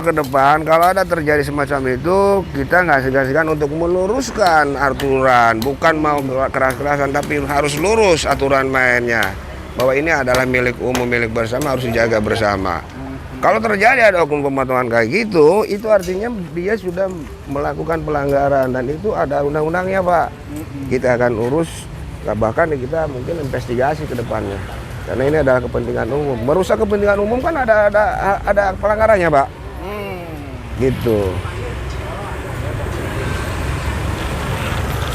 Ke depan kalau ada terjadi semacam itu, kita nggak segan-segan untuk meluruskan aturan, bukan mau keras-kerasan, tapi harus lurus aturan mainnya. Bahwa ini adalah milik umum, milik bersama, harus dijaga bersama. Kalau terjadi ada hukum pematuhan kayak gitu, itu artinya dia sudah melakukan pelanggaran dan itu ada undang-undangnya, Pak. Kita akan urus, bahkan kita mungkin investigasi ke depannya. Karena ini adalah kepentingan umum. Merusak kepentingan umum kan ada pelanggarannya, Pak. Gitu.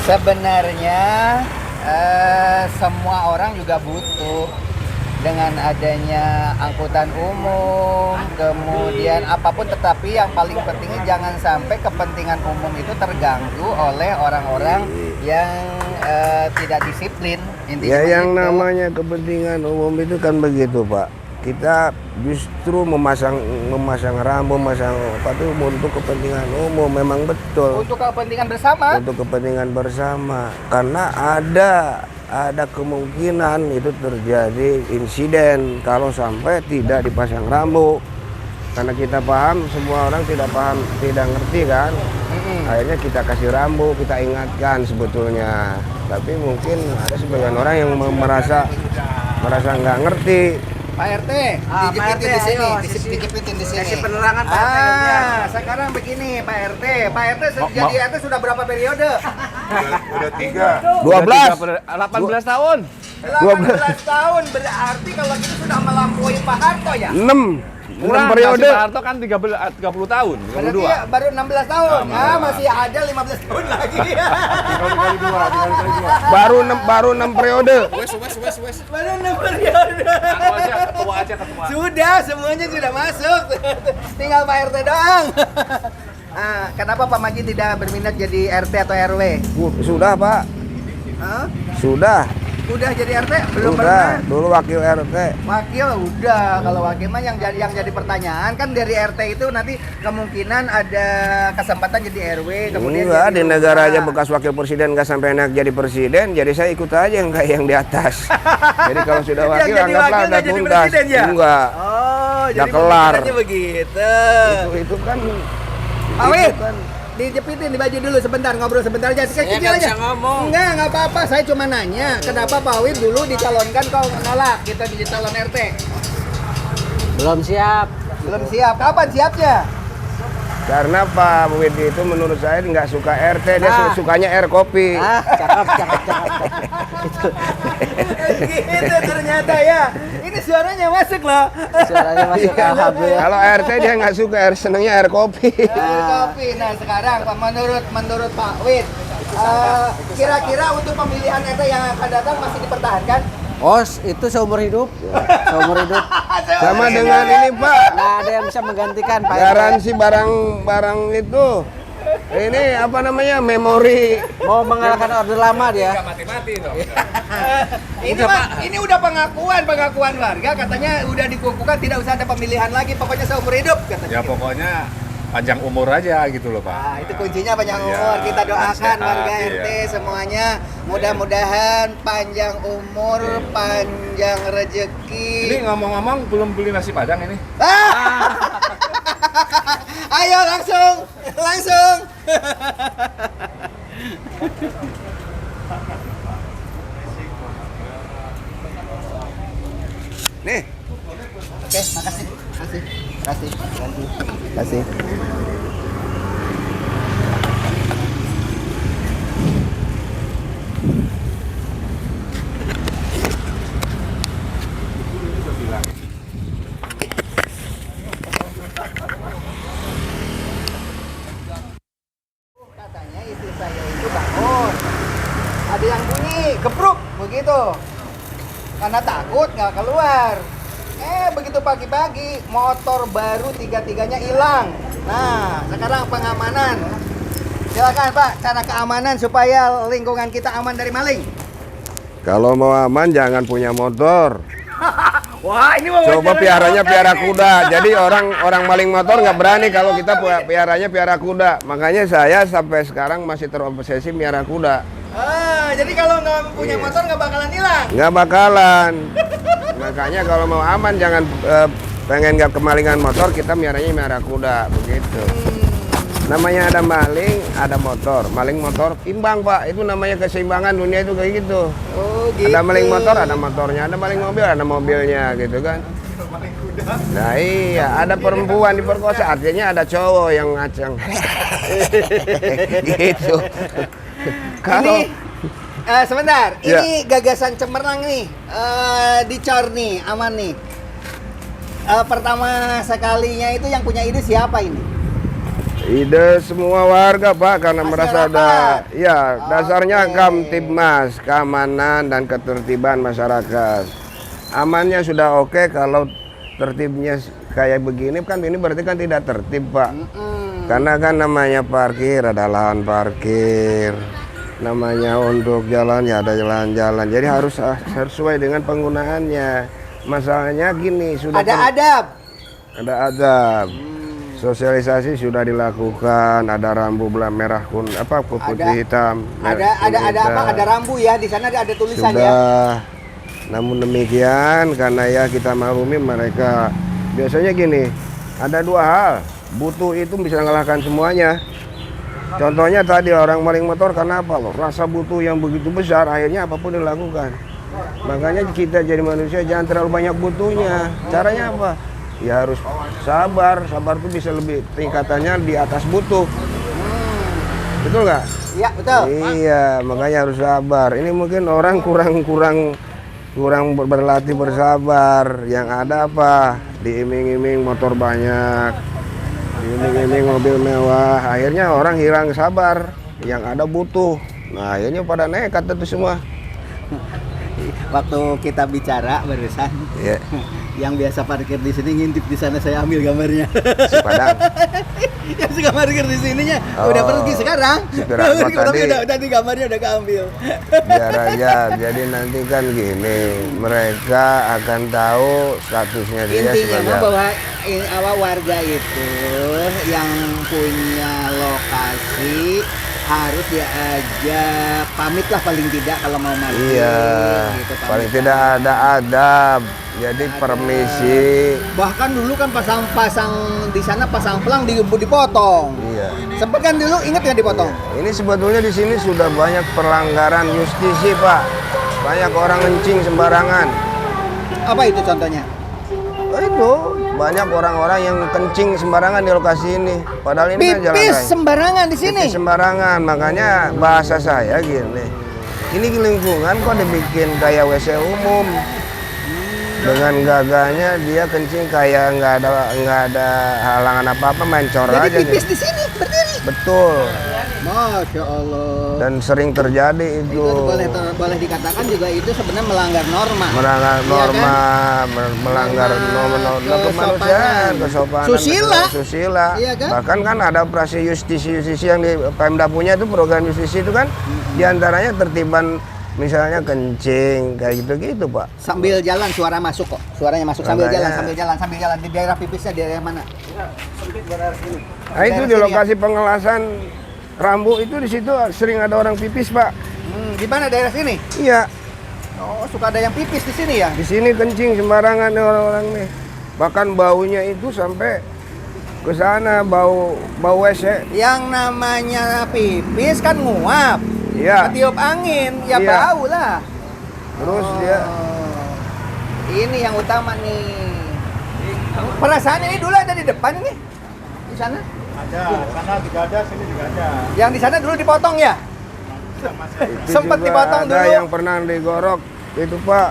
Sebenarnya semua orang juga butuh dengan adanya angkutan umum, kemudian apapun, tetapi yang paling pentingnya jangan sampai kepentingan umum itu terganggu oleh orang-orang yang tidak disiplin. Intinya Ya yang itu. namanya kepentingan umum itu kan begitu, Pak. Kita justru memasang rambu, memasang apa itu untuk kepentingan umum, memang betul. Untuk kepentingan bersama. Untuk kepentingan bersama, karena ada kemungkinan itu terjadi insiden kalau sampai tidak dipasang rambu. Karena kita paham, semua orang tidak paham, tidak ngerti kan. Akhirnya kita kasih rambu, kita ingatkan sebetulnya. Tapi mungkin ada sebagian orang yang merasa nggak ngerti. Pak RT, dijepitin di sini, dijepitin di sini. Kasih penerangan Pak RT. Sekarang begini Pak RT. Pak RT jadi RT sudah berapa periode? Udah 12. 18 tahun. 18 tahun, berarti kalau gitu sudah melampaui Pak Harto ya? 6 periode. Pak Harto kan 30 tahun, 32. Berarti ya, baru 16 tahun. Masih ada 15 tahun lagi. Baru 6 periode. Baru 6 periode. Ketua aja. Sudah, semuanya sudah masuk. Tinggal Pak RT doang. Kenapa Pak Maji tidak berminat jadi RT atau RW? Sudah, Pak. Hah? Sudah. Udah jadi RT? Belum Udah. pernah? Dulu wakil RT. Wakil udah, kalau wakil mah yang jadi pertanyaan kan dari RT itu nanti kemungkinan ada kesempatan jadi RW, kemudian Enggak, jadi di negara aja lurah. bekas wakil presiden nggak sampai enak jadi presiden, jadi saya ikut aja yang kayak yang di atas. Jadi kalau sudah Yang wakil jadi anggaplah wakil udah nggak jadi tuntas. presiden ya? Enggak. Oh, jadi kelar. pemikirannya begitu. Itu kan Pak Wid, itu kan dijepitin di baju dulu sebentar, ngobrol sebentar aja. Saya Kecil nggak aja. bisa ngomong. Nggak apa-apa, saya cuma nanya kenapa Pak Wid dulu dicalonkan kau nolak kita jadi calon RT? Belum siap. Belum siap, kapan siapnya? karena Pak Widi itu menurut saya nggak suka RT, dia sukanya air kopi. Cakep. Gitu ternyata ya. Ini suaranya masuk loh. Suaranya masuk, alhamdulillah. Kalau RT dia nggak suka, senengnya air kopi. Kopi. Nah sekarang Pak, menurut Pak Wid, kira-kira untuk pemilihan RT yang akan datang masih dipertahankan? Oh, itu seumur hidup. Seumur hidup. Sama dengan ini Pak, Nggak ada yang bisa menggantikan Pak. garansi barang itu. Ini apa namanya, memori. Mau mengalahkan orde lama dia. Ini udah pengakuan warga, katanya udah dikukuhkan tidak usah ada pemilihan lagi, pokoknya seumur hidup katanya. Ya pokoknya panjang umur aja gitu loh Pak. Nah, itu kuncinya panjang Iya, umur. Kita doakan sehat, warga iya. RT semuanya mudah-mudahan panjang umur, panjang Ini rezeki. ngomong-ngomong belum beli nasi padang ini. Ayo langsung. Nih, Oke, makasih. Katanya istri saya itu bangun, ada yang bunyi, gepruk, begitu. Karena takut nggak keluar. Begitu pagi-pagi, motor baru tiga-tiganya hilang. Nah, sekarang pengamanan. Silakan Pak, cara keamanan supaya lingkungan kita aman dari maling. kalau mau aman jangan punya motor. Wah, ini mau Coba piaranya piara kuda. Jadi orang maling motor nggak berani kalau kita piaranya piara kuda. Makanya saya sampai sekarang masih terobsesi piara kuda. Jadi kalau nggak punya motor nggak bakalan hilang. Nggak bakalan. Makanya kalau mau aman jangan pengen nggak kemalingan motor, kita miaranya miara kuda begitu. Namanya ada maling, ada motor. Maling motor imbang pak, itu namanya keseimbangan dunia itu kayak gitu. Oh gitu. Ada maling motor, ada motornya. Ada maling mobil, ada mobilnya gitu kan. Nah iya, ada perempuan diperkosa, artinya ada cowok yang ngacang. Gitu. Kalau Sebentar, Ya. ini gagasan cemerlang nih, dicor nih, aman nih. Pertama sekalinya itu yang punya ide siapa ini? ide semua warga pak, karena merasa ada, Masyarakat. ya dasarnya Oke. Kamtibmas, keamanan dan ketertiban masyarakat. Amannya sudah oke, kalau tertibnya kayak begini kan ini berarti kan tidak tertib pak. Karena kan namanya parkir, ada lahan parkir. Namanya untuk jalan ya ada jalan-jalan. Jadi harus sesuai dengan penggunaannya. Masalahnya gini, sudah Ada adab. ada adab. Sosialisasi sudah dilakukan, ada rambu merah putih hitam. Ada apa? Ada rambu ya, di sana ada tulisan ya. Sudah. Namun demikian karena ya kita maklumi mereka biasanya gini, ada dua hal. Butuh itu bisa mengalahkan semuanya. Contohnya tadi orang maling motor karena apa loh? Rasa butuh yang begitu besar akhirnya apapun dilakukan. Makanya kita jadi manusia jangan terlalu banyak butuhnya. Caranya apa? Ya harus sabar. Sabar itu bisa lebih tingkatannya di atas butuh. Betul nggak? Iya, betul. Iya, makanya harus sabar. Ini mungkin orang kurang berlatih bersabar. Yang ada apa? Diiming-iming motor banyak, diiming-iming mobil mewah. Akhirnya orang hilang sabar. Yang ada butuh. Nah, akhirnya pada nekat itu semua. Waktu kita bicara barusan, Ya, yang biasa parkir di sini ngintip di sana, saya ambil gambarnya. si Padang. Yang suka parkir di sininya Oh, udah pergi sekarang. Supir angkot Tapi tadi. udah di gambarnya udah keambil. Biar aja. Jadi nanti kan gini, mereka akan tahu statusnya dia Intinya mah sebagai bahwa warga itu yang punya lokasi harus diajak pamit lah paling tidak kalau mau parkir. iya, gitu, pamit. paling tidak ada adab. Jadi permisi. Bahkan dulu kan pasang di sana pasang pelang dipotong. Iya. Sempet kan dulu, inget nggak dipotong? Ini sebetulnya di sini sudah banyak pelanggaran justisi, Pak. Banyak orang ngencing sembarangan. Apa itu contohnya? Oh, itu banyak orang-orang yang kencing sembarangan di lokasi ini. Padahal ini kan jalan Pipis raya. sembarangan di sini. Pipis sembarangan, makanya bahasa saya gini. Ini lingkungan kok dibikin kayak WC umum. Dengan gagahnya dia kencing kayak nggak ada halangan apa-apa, main cor Jadi aja pipis gitu. di sini berdiri. Betul. Masya Allah. Dan sering terjadi Itu itu. boleh dikatakan juga itu sebenarnya melanggar norma. Melanggar Iya norma, kan? melanggar norma kemanusiaan, kesopanan, Susila. susila. Iya kan? Bahkan kan ada operasi justisi yang di Pemda punya itu, program justisi itu kan diantaranya tertiban misalnya kencing kayak gitu-gitu Pak. Sambil jalan suara masuk kok. Suaranya masuk sambil Makanya. jalan, sambil jalan. Di daerah pipisnya di daerah mana? Nah itu di lokasi pengelasan rambu itu di situ sering ada orang pipis Pak. Di mana daerah sini? Iya, Oh, suka ada yang pipis di sini ya? di sini kencing sembarangan nih orang-orang nih. Bahkan baunya itu sampai ke sana, bau WC. Yang namanya pipis kan nguap. Iya. Ketiup angin, ya Iya. bau lah. Terus dia Oh, ini yang utama nih. Perasaan ini dulu ada di depan ini? Di sana? Ada, sana juga ada, sini juga ada. Yang di sana dulu dipotong ya? itu Sempet juga dipotong ada dulu. yang pernah digorok itu Pak.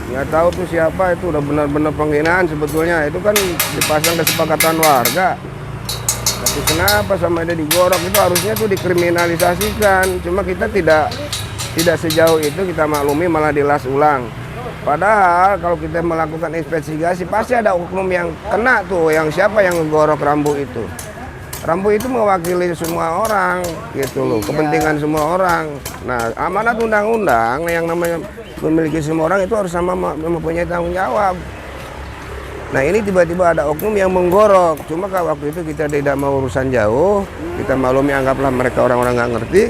Nggak tahu tuh siapa, itu udah benar-benar penghinaan sebetulnya. Itu kan dipasang kesepakatan warga. Tapi kenapa sama dia digorok, itu harusnya tuh dikriminalisasikan. Cuma kita tidak sejauh itu, kita maklumi malah dilas ulang. Padahal kalau kita melakukan investigasi pasti ada oknum yang kena tuh, yang siapa yang ngegorok rambu itu. Rambu itu mewakili semua orang gitu loh, kepentingan semua orang. Nah, amanat undang-undang yang namanya memiliki semua orang itu harus sama mempunyai tanggung jawab. Nah ini tiba-tiba ada oknum yang menggorok. Cuma kalau waktu itu kita tidak mau urusan jauh, kita maklumi anggaplah mereka orang-orang nggak ngerti.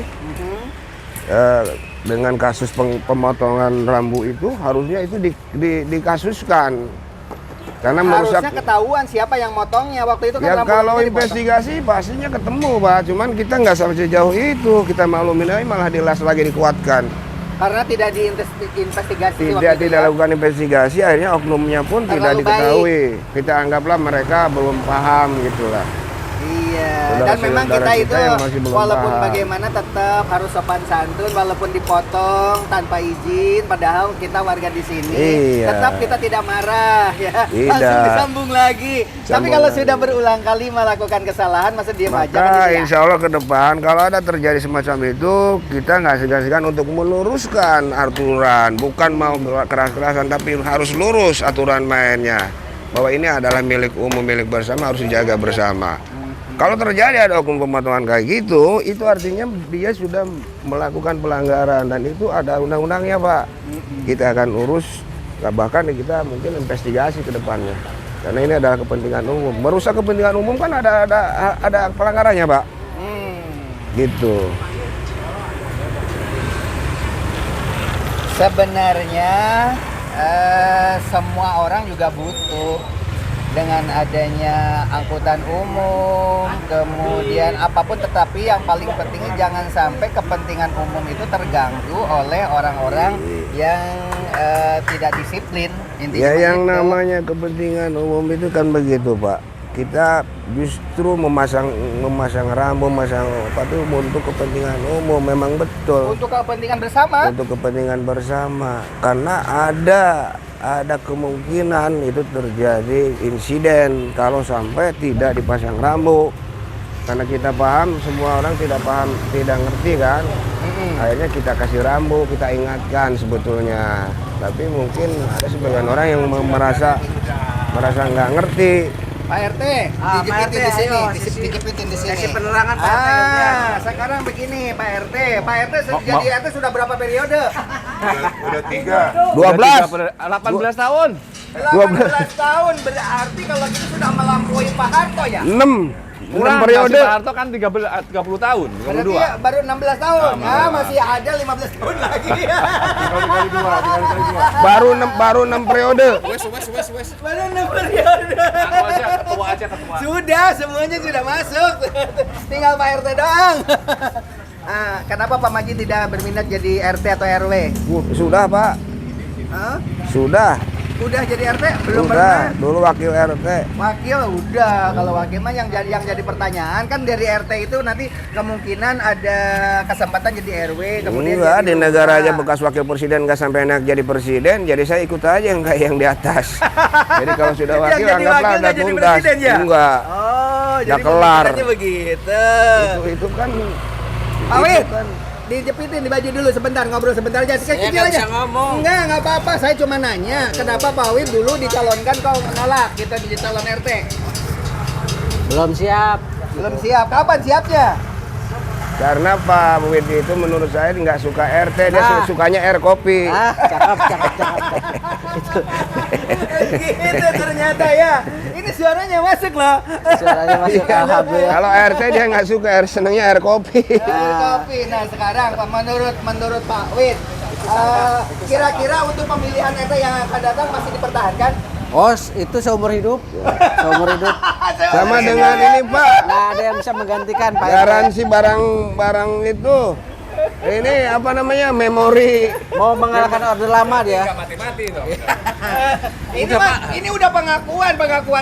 Dengan kasus pemotongan rambu itu harusnya itu dikasuskan. Karena merusak. Harusnya ketahuan siapa yang motongnya waktu itu kan. Ya rambut kalau kita dipotong. investigasi pastinya ketemu Pak, cuman kita nggak sampai sejauh itu, kita maklumin aja malah dilas lagi dikuatkan. Karena tidak diinvestigasi. Tidak lakukan investigasi, akhirnya oknumnya pun tidak Terlalu diketahui. Kita anggaplah mereka belum paham gitulah. Iya, dan Saudara-saudara memang kita itu yang masih belum walaupun paham. bagaimana tetap harus sopan santun, walaupun dipotong tanpa izin, padahal kita warga di sini, Iya. tetap kita tidak marah ya. Tidak. Langsung disambung lagi. Tapi Sambung kalau lagi. sudah berulang kali melakukan kesalahan, masa diam aja kan Maka gitu ya? insya Allah ke depan kalau ada terjadi semacam itu, kita nggak segan-segan untuk meluruskan aturan, bukan mau keras-kerasan, tapi harus lurus aturan mainnya. Bahwa ini adalah milik umum, milik bersama, harus dijaga bersama. Kalau terjadi ada hukum pemotongan kayak gitu, itu artinya dia sudah melakukan pelanggaran dan itu ada undang-undangnya Pak. Kita akan urus, bahkan kita mungkin investigasi ke depannya. Karena ini adalah kepentingan umum. Merusak kepentingan umum kan ada pelanggarannya Pak. Gitu. Sebenarnya semua orang juga butuh dengan adanya angkutan umum, kemudian apapun, tetapi yang paling pentingnya jangan sampai kepentingan umum itu terganggu oleh orang-orang yang tidak disiplin. Ya yang begitu. namanya kepentingan umum itu kan begitu Pak. Kita justru memasang rambu, memasang apa itu untuk kepentingan umum, memang betul. Untuk kepentingan bersama. Untuk kepentingan bersama. Karena ada kemungkinan itu terjadi insiden kalau sampai tidak dipasang rambu. Karena kita paham, semua orang tidak paham, tidak ngerti kan. Akhirnya kita kasih rambu, kita ingatkan sebetulnya. Tapi mungkin ada sebagian orang yang merasa nggak ngerti. Pak RT, Pak dijepitin RT, di sini, ayo, dijepitin di sini. kasih penerangan Pak RT ya. Sekarang begini Pak RT. Pak RT jadi RT sudah berapa periode? Udah 12. 18 tahun. 18 tahun, berarti kalau gitu sudah melampaui Pak Harto ya? 6 Kurang, periode. Pak Harto kan 30 tahun, Berarti 32. ya baru 16 tahun. Masih ada 15 tahun lagi. Baru 6 periode. Baru 6 periode. Aku aja ketua. Sudah, semuanya sudah masuk. Tinggal Pak RT doang. Kenapa Pak Maji tidak berminat jadi RT atau RW? Sudah Pak, Hah? sudah. Udah jadi RT? Belum Udah, pernah? dulu wakil RT. Wakil udah. Kalau wakil mah yang jadi pertanyaan kan dari RT itu nanti kemungkinan ada kesempatan jadi RW, kemudian Enggak, jadi di negara aja lurah. bekas wakil presiden nggak sampai enak jadi presiden, jadi saya ikut aja yang kayak yang di atas. Jadi kalau sudah Yang wakil jadi anggaplah wakil udah nggak jadi tuntas. presiden ya? Enggak. Oh, Udah jadi kelar. pemikirannya begitu. Itu kan Pak itu Wid, kan dijepitin di baju dulu sebentar, ngobrol sebentar aja. Kecil nggak aja. bisa ngomong. Nggak apa-apa. Saya cuma nanya, kenapa Pak Wid dulu dicalonkan kau menolak kita jadi calon RT? Belum siap. Belum siap. Kapan siapnya? karena Pak Wid itu menurut saya nggak suka RT, dia sukanya air kopi. Cakep. Gitu ternyata ya. Ini suaranya masuk loh. Suaranya masuk ke HB ya. Kalau RT dia nggak suka, senangnya air kopi. Air kopi. Nah sekarang Pak, menurut Pak Wid, kira-kira untuk pemilihan RT yang akan datang masih dipertahankan? Itu seumur hidup. Seumur hidup. Sama dengan ini Pak, Nggak ada yang bisa menggantikan Pak RT. garansi barang itu. Ini apa namanya, memori. Mau mengalahkan orde lama dia. Mati-mati dong. Ini udah pengakuan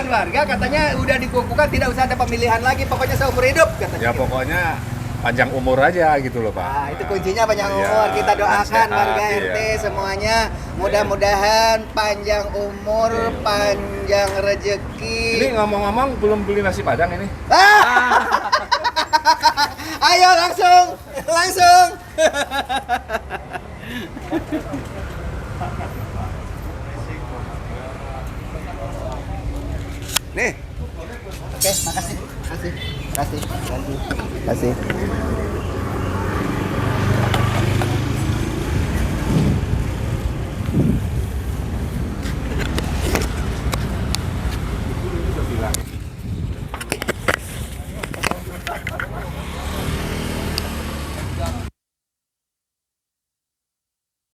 warga, katanya udah dikukuhkan tidak usah ada pemilihan lagi, pokoknya seumur hidup katanya. Ya pokoknya panjang umur aja gitu loh Pak. Nah, itu kuncinya panjang Iya, umur. Kita doakan sehat, warga iya. RT semuanya mudah-mudahan panjang umur, panjang Ini rezeki. ngomong-ngomong belum beli nasi padang ini. Ayo langsung. Nih, Oke, makasih. Kasih.